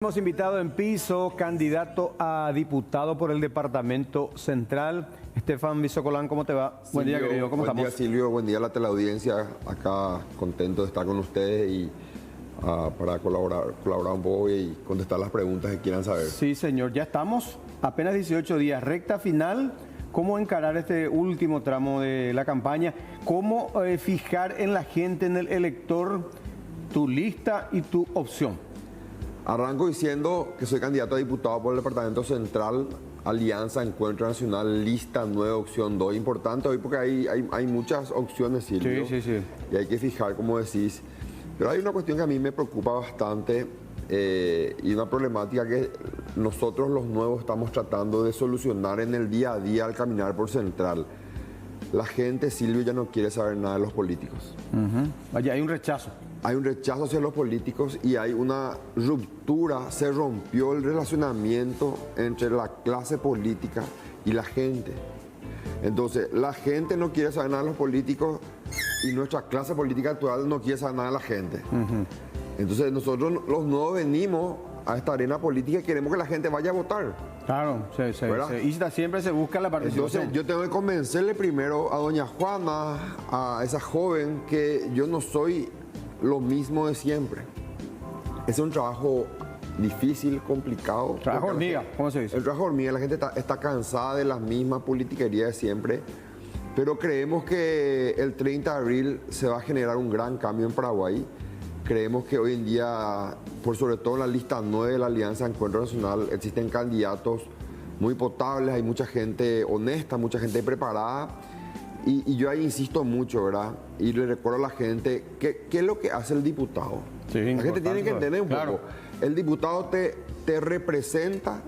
Hemos invitado en piso, candidato a diputado por el Departamento Central, Estefan Bisocolán. ¿Cómo te va? Silvio, Buen día, querido. ¿Cómo estamos? Buen día, Silvio. Buen día a la teleaudiencia. Acá contento de estar con ustedes y para colaborar un poco y contestar las preguntas que quieran saber. Sí, señor. Ya estamos apenas 18 días, recta final. ¿Cómo encarar este último tramo de la campaña? ¿Cómo fijar en la gente, en el elector, tu lista y tu opción? Arranco diciendo que soy candidato a diputado por el Departamento Central, Alianza, Encuentro Nacional, lista, nueva opción 2. Importante hoy porque hay muchas opciones, Silvio. Sí. Y hay que fijar, como decís. Pero hay una cuestión que a mí me preocupa bastante y una problemática que nosotros los nuevos estamos tratando de solucionar en el día a día al caminar por Central. La gente, Silvio, ya no quiere saber nada de los políticos. Vaya, hay un rechazo. Hay un rechazo hacia los políticos y hay una ruptura, se rompió el relacionamiento entre la clase política y la gente. Entonces, la gente no quiere saber nada de los políticos y nuestra clase política actual no quiere saber nada de la gente. Entonces, nosotros los nuevos venimos a esta arena política y queremos que la gente vaya a votar. Claro, y siempre se busca la participación. Entonces, yo tengo que convencerle primero a doña Juana, a esa joven, que yo no soy lo mismo de siempre. Es un trabajo difícil, complicado. Trabajo hormiga, ¿cómo se dice? El trabajo hormiga, la gente está cansada de la misma politiquería de siempre, pero creemos que el 30 de abril se va a generar un gran cambio en Paraguay. Creemos que hoy en día, por sobre todo en la lista 9 de la Alianza Encuentro Nacional, existen candidatos muy potables, hay mucha gente honesta, mucha gente preparada. Y yo ahí insisto mucho, ¿verdad? Y le recuerdo a la gente qué es lo que hace el diputado. Sí, la gente tiene que entender un poco. El diputado te representa,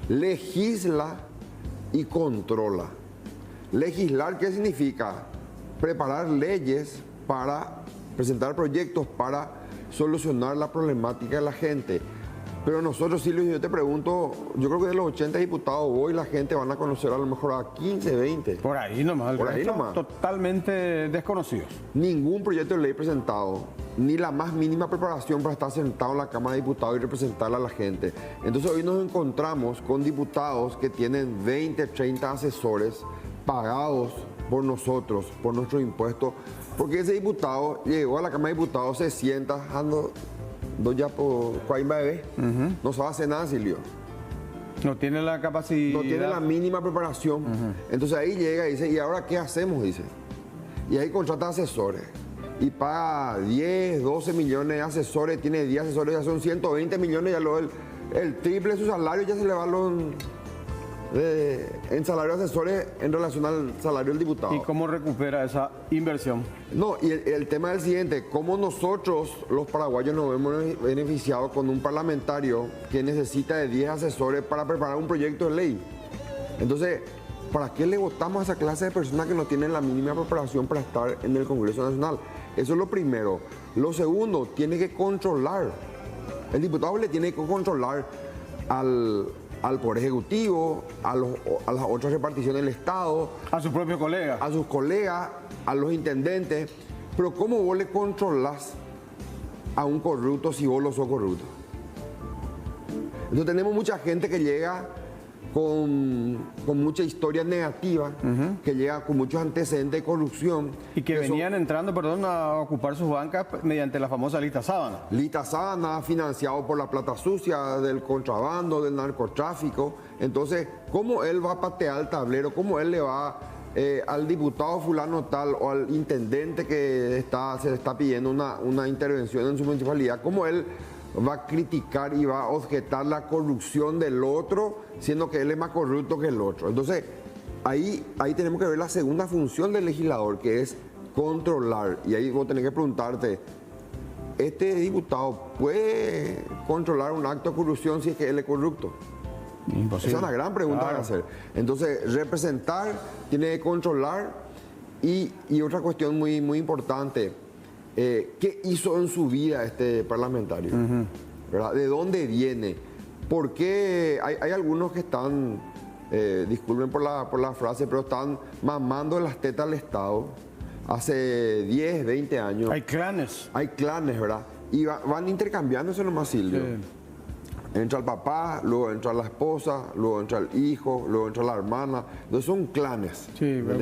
legisla y controla. Legislar, ¿qué significa? Preparar leyes para presentar proyectos para solucionar la problemática de la gente. Pero nosotros, Silvio, yo te pregunto, yo creo que de los 80 diputados hoy la gente van a conocer a lo mejor a 15, 20. Por ahí nomás. Por ahí nomás. Totalmente desconocidos. Ningún proyecto de ley presentado, ni la más mínima preparación para estar sentado en la Cámara de Diputados y representarle a la gente. Entonces hoy nos encontramos con diputados que tienen 20, 30 asesores pagados por nosotros, por nuestros impuestos, porque ese diputado llegó a la Cámara de Diputados, se sienta, ya por Coaimba bebé, no sabe hacer nada, Silvio. No tiene la capacidad. No tiene la mínima preparación. Entonces ahí llega y dice, ¿y ahora qué hacemos? Dice. Y ahí contrata asesores. Y paga 10, 12 millones de asesores, tiene 10 asesores, ya son 120 millones, ya el triple de su salario ya se le va en salario de asesores en relación al salario del diputado. ¿Y cómo recupera esa inversión? No, y el tema es el siguiente, cómo nosotros los paraguayos nos vemos beneficiados con un parlamentario que necesita de 10 asesores para preparar un proyecto de ley. Entonces, ¿para qué le votamos a esa clase de personas que no tienen la mínima preparación para estar en el Congreso Nacional? Eso es lo primero. Lo segundo, tiene que controlar. El diputado le tiene que controlar al Poder Ejecutivo, a las otras reparticiones del Estado. A sus propios colegas. A sus colegas, a los intendentes. Pero ¿cómo vos le controlás a un corrupto si vos lo sos corrupto? Entonces tenemos mucha gente que llega con mucha historia negativa, que llega con muchos antecedentes de corrupción. Y que venían entrando, a ocupar sus bancas mediante la famosa lista sábana. Lista sábana, financiado por la plata sucia, del contrabando, del narcotráfico. Entonces, ¿cómo él va a patear el tablero? ¿Cómo él le va al diputado fulano tal o al intendente que se le está pidiendo una intervención en su municipalidad? ¿Cómo él va a criticar y va a objetar la corrupción del otro, siendo que él es más corrupto que el otro? Entonces, ahí tenemos que ver la segunda función del legislador, que es controlar. Y ahí vos tenés que preguntarte, ¿este diputado puede controlar un acto de corrupción si es que él es corrupto? Imposible. Esa es una gran pregunta que hacer. Entonces, representar, tiene que controlar. Y otra cuestión muy, muy importante, ¿qué hizo en su vida este parlamentario? ¿Verdad? ¿De dónde viene? ¿Por qué hay algunos que están, disculpen por la frase, pero están mamando las tetas al Estado hace 10, 20 años? Hay clanes. Hay clanes, ¿verdad? Y van intercambiándose nomás, Silvio. Sí. Entra el papá, luego entra la esposa, luego entra el hijo, luego entra la hermana. Entonces son clanes. Sí, digamos,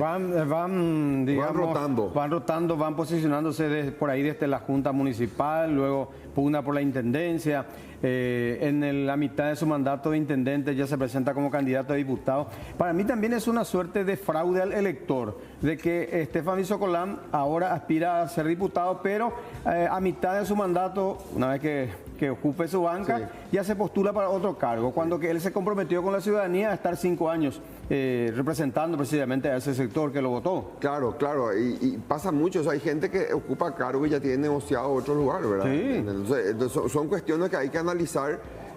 van rotando. van posicionándose por ahí desde la Junta Municipal, luego pugna por la Intendencia. La mitad de su mandato de intendente ya se presenta como candidato a diputado. Para mí también es una suerte de fraude al elector, de que Estefan Visocolán ahora aspira a ser diputado, pero a mitad de su mandato, una vez que ocupe su banca, sí, ya se postula para otro cargo, cuando que él se comprometió con la ciudadanía a estar 5 años representando precisamente a ese sector que lo votó. Claro, y pasa mucho, o sea, hay gente que ocupa cargo y ya tiene negociado otro lugar, ¿verdad? Sí. Entonces, son cuestiones que hay que analizar.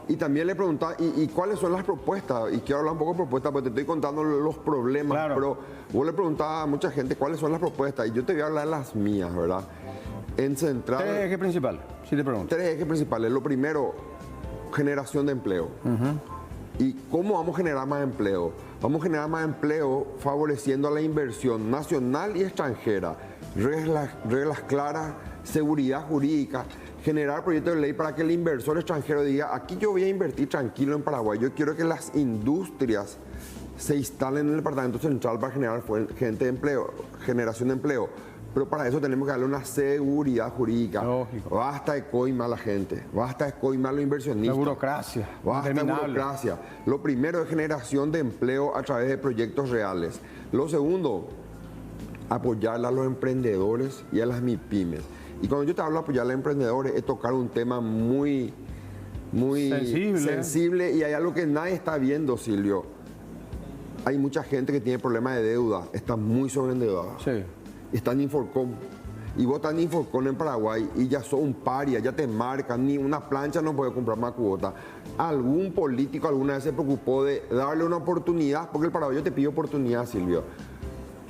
Y también le preguntaba, ¿y cuáles son las propuestas? Y quiero hablar un poco de propuestas, porque te estoy contando los problemas, claro, pero vos le preguntabas a mucha gente cuáles son las propuestas, y yo te voy a hablar de las mías, ¿verdad? En central... 3 ejes principales, si te pregunto. 3 ejes principales. Lo primero, generación de empleo. ¿Y cómo vamos a generar más empleo? Vamos a generar más empleo favoreciendo a la inversión nacional y extranjera. Reglas claras, seguridad jurídica, generar proyectos de ley para que el inversor extranjero diga, aquí yo voy a invertir tranquilo en Paraguay. Yo quiero que las industrias se instalen en el departamento central para generar gente de empleo, generación de empleo. Pero para eso tenemos que darle una seguridad jurídica. Lógico. Basta de coimar a la gente, basta de coimar a los inversionistas. La burocracia. Basta de burocracia. Lo primero es generación de empleo a través de proyectos reales. Lo segundo, apoyar a los emprendedores y a las MIPYMES. Y cuando yo te hablo de apoyar a los emprendedores, es tocar un tema muy sensible, y hay algo que nadie está viendo, Silvio. Hay mucha gente que tiene problemas de deuda, está muy sobreendeudada. Sí. Está en Inforcom. Y vos estás en Inforcom en Paraguay y ya sos un paria, ya te marcan, ni una plancha no puede comprar más cuota. ¿Algún político alguna vez se preocupó de darle una oportunidad? Porque el paraguayo te pide oportunidad, Silvio.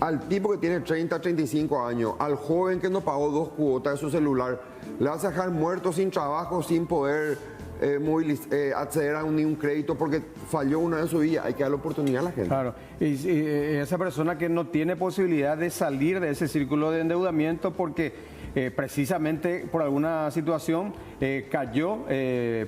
Al tipo que tiene 30, 35 años, al joven que no pagó 2 cuotas de su celular, le vas a dejar muerto sin trabajo, sin poder acceder a ni un crédito porque falló una vez en su vida. Hay que darle oportunidad a la gente. Claro, y esa persona que no tiene posibilidad de salir de ese círculo de endeudamiento porque precisamente por alguna situación cayó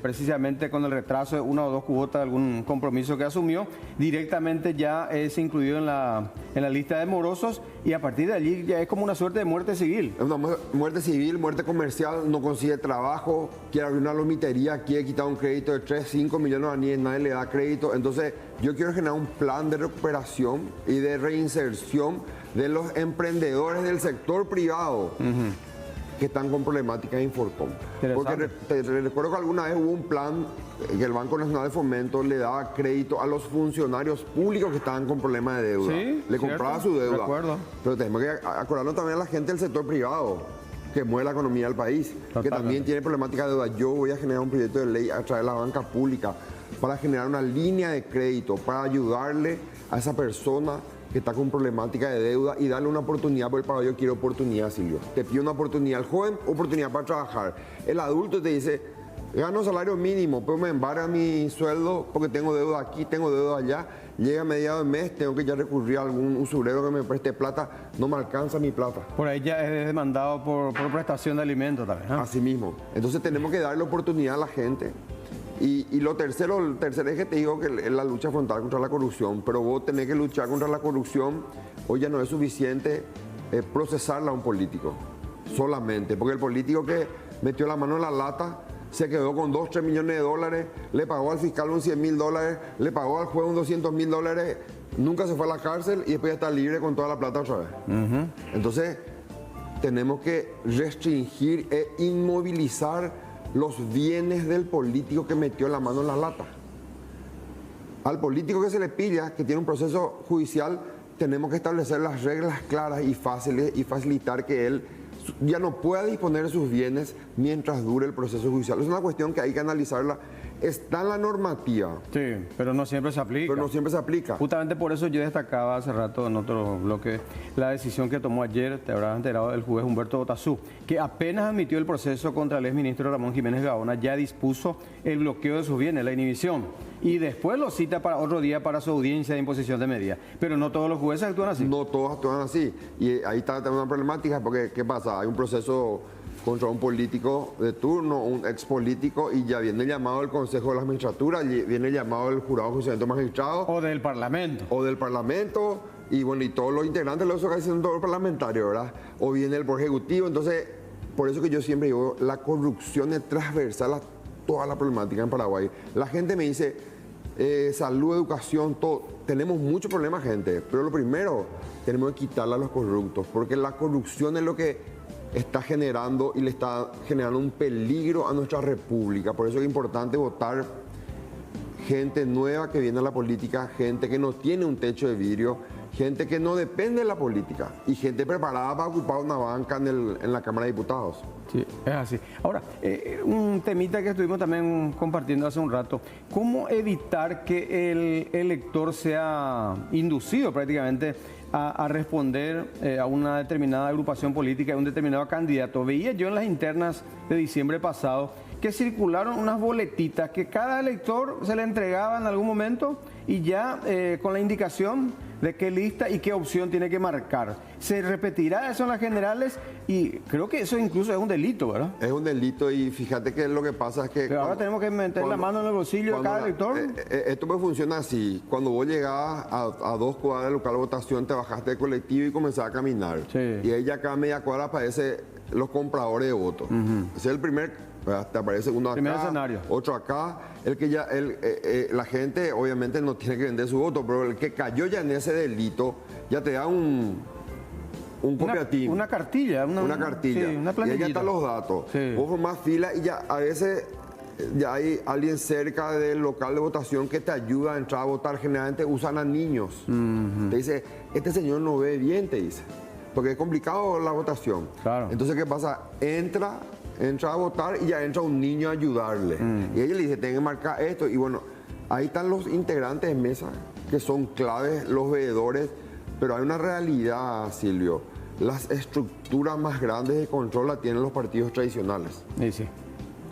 precisamente con el retraso de 1 o 2 cuotas de algún compromiso que asumió, directamente ya es incluido en la lista de morosos, y a partir de allí ya es como una suerte de muerte civil. Es una muerte civil, muerte comercial, no consigue trabajo, quiere abrir una lomitería, quiere quitar un crédito de 3, 5 millones de aníes, nadie le da crédito. Entonces yo quiero generar un plan de recuperación y de reinserción de los emprendedores del sector privado que están con problemáticas de Inforcom. Porque te recuerdo que alguna vez hubo un plan que el Banco Nacional de Fomento le daba crédito a los funcionarios públicos que estaban con problemas de deuda. Sí, le compraba su deuda. Recuerdo. Pero tenemos que acordarnos también a la gente del sector privado que mueve la economía del país, que también tiene problemática de deuda. Yo voy a generar un proyecto de ley a través de la banca pública para generar una línea de crédito para ayudarle a esa persona que está con problemática de deuda y darle una oportunidad, porque el paraguayo quiere oportunidad, Silvio. Te pide una oportunidad. El joven, oportunidad para trabajar. El adulto te dice, gano salario mínimo, pero me embarga mi sueldo porque tengo deuda aquí, tengo deuda allá. Llega a mediados de mes, tengo que ya recurrir a algún usurero que me preste plata, no me alcanza mi plata. Por ahí ya es demandado por prestación de alimentos también, ¿no? Así mismo. Entonces tenemos que darle oportunidad a la gente. Y lo tercero, el tercer eje te digo que es la lucha frontal contra la corrupción, pero vos tenés que luchar contra la corrupción. Hoy ya no es suficiente procesarla a un político solamente, porque el político que metió la mano en la lata se quedó con 2, 3 millones de dólares, le pagó al fiscal un 100 mil dólares, le pagó al juez un 200 mil dólares, nunca se fue a la cárcel y después ya está libre con toda la plata otra vez. Entonces tenemos que restringir e inmovilizar los bienes del político que metió la mano en la lata. Al político que se le pilla, que tiene un proceso judicial, tenemos que establecer las reglas claras y fáciles y facilitar que él ya no pueda disponer de sus bienes mientras dure el proceso judicial. Es una cuestión que hay que analizarla. Está en la normativa. Sí, pero no siempre se aplica. Pero no siempre se aplica. Justamente por eso yo destacaba hace rato en otro bloque la decisión que tomó ayer, te habrás enterado, el juez Humberto Otazú, que apenas admitió el proceso contra el exministro Ramón Jiménez Gaona, ya dispuso el bloqueo de sus bienes, la inhibición, y después lo cita para otro día para su audiencia de imposición de medidas. Pero no todos los jueces actúan así. No todos actúan así. Y ahí está también una problemática porque, ¿qué pasa? Hay un proceso contra un político de turno, un ex político, y ya viene el llamado del Consejo de la Magistratura, viene el llamado del Jurado de Juiciamiento de Magistrados. O del Parlamento. O del Parlamento, y bueno, y todos los integrantes de los organizaciones parlamentarios, ¿verdad? O viene el Poder Ejecutivo. Entonces, por eso que yo siempre digo, la corrupción es transversal a toda la problemática en Paraguay. La gente me dice, salud, educación, todo. Tenemos muchos problemas, gente, pero lo primero, tenemos que quitarle a los corruptos, porque la corrupción es lo que está generando y le está generando un peligro a nuestra república. Por eso es importante votar gente nueva que viene a la política, gente que no tiene un techo de vidrio, gente que no depende de la política y gente preparada para ocupar una banca en la Cámara de Diputados. Sí, es así. Ahora, un temita que estuvimos también compartiendo hace un rato, ¿cómo evitar que el elector sea inducido prácticamente a responder a una determinada agrupación política, a un determinado candidato? Veía yo en las internas de diciembre pasado que circularon unas boletitas que cada elector se le entregaba en algún momento y ya con la indicación de qué lista y qué opción tiene que marcar. Se repetirá eso en las generales y creo que eso incluso es un delito, ¿verdad? Es un delito y fíjate que lo que pasa es que... Pero ahora tenemos que meter la mano en el bolsillo de cada elector. Esto pues funciona así. Cuando vos llegabas a 2 cuadras del local de votación, te bajaste del colectivo y comenzabas a caminar. Sí. Y ahí ya cada media cuadra aparecen los compradores de votos. Ese es el primer... Te aparece uno acá, primer escenario. Otro acá. La gente obviamente no tiene que vender su voto, pero el que cayó ya en ese delito ya te da un cooperativo. Una cartilla. Una cartilla. Sí, una y ahí ya están los datos. Sí. Vos formás fila y ya a veces ya hay alguien cerca del local de votación que te ayuda a entrar a votar. Generalmente usan a niños. Te dice, este señor no ve bien, te dice. Porque es complicado la votación. Claro. Entonces, ¿qué pasa? Entra a votar y ya entra un niño a ayudarle. Y ella le dice, tengo que marcar esto. Y bueno, ahí están los integrantes de mesa, que son claves, los veedores. Pero hay una realidad, Silvio. Las estructuras más grandes de control las tienen los partidos tradicionales. Sí.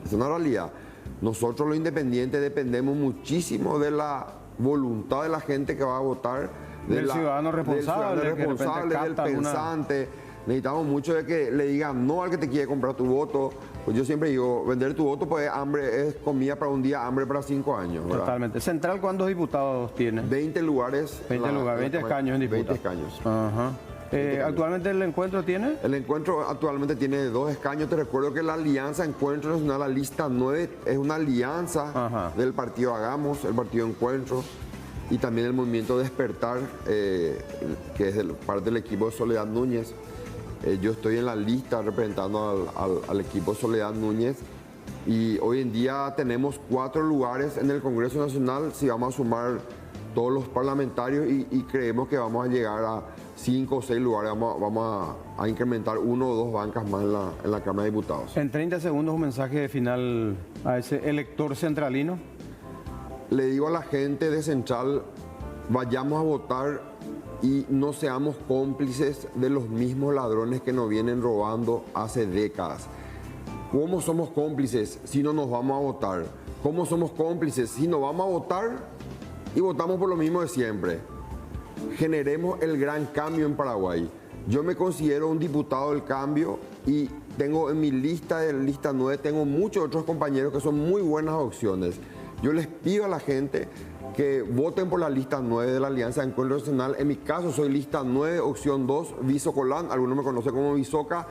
Es una realidad. Nosotros los independientes dependemos muchísimo de la voluntad de la gente que va a votar. Del ciudadano responsable, del pensante. Necesitamos mucho de que le digan no al que te quiere comprar tu voto. Pues yo siempre digo, vender tu voto pues es comida para un día, hambre para 5 años. ¿verdad? Totalmente. ¿Central cuántos diputados tiene? 20 lugares. 20 escaños en diputados. 20 escaños. Ajá. ¿Actualmente el encuentro tiene? El encuentro actualmente tiene 2 escaños. Te recuerdo que la Alianza Encuentro Nacional, la lista 9, es una alianza del partido Hagamos, el partido Encuentro, y también el movimiento Despertar, que es parte del equipo de Soledad Núñez. Yo estoy en la lista representando al equipo Soledad Núñez y hoy en día tenemos 4 lugares en el Congreso Nacional si vamos a sumar todos los parlamentarios y creemos que vamos a llegar a 5 o 6 lugares, vamos a incrementar 1 o 2 bancas más en la Cámara de Diputados. En 30 segundos un mensaje final a ese elector centralino. Le digo a la gente de Central, vayamos a votar y no seamos cómplices de los mismos ladrones que nos vienen robando hace décadas. ¿Cómo somos cómplices si no nos vamos a votar? ¿Cómo somos cómplices si no vamos a votar y votamos por lo mismo de siempre? Generemos el gran cambio en Paraguay. Yo me considero un diputado del cambio y tengo en mi lista 9, tengo muchos otros compañeros que son muy buenas opciones. Yo les pido a la gente que voten por la lista 9 de la Alianza de Encuentro Nacional. En mi caso soy lista 9, opción 2, Viso Colán, algunos me conocen como Visoca.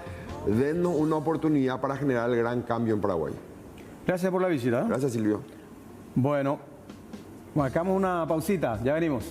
Dennos una oportunidad para generar el gran cambio en Paraguay. Gracias por la visita. Gracias, Silvio. Bueno, marcamos una pausita, ya venimos.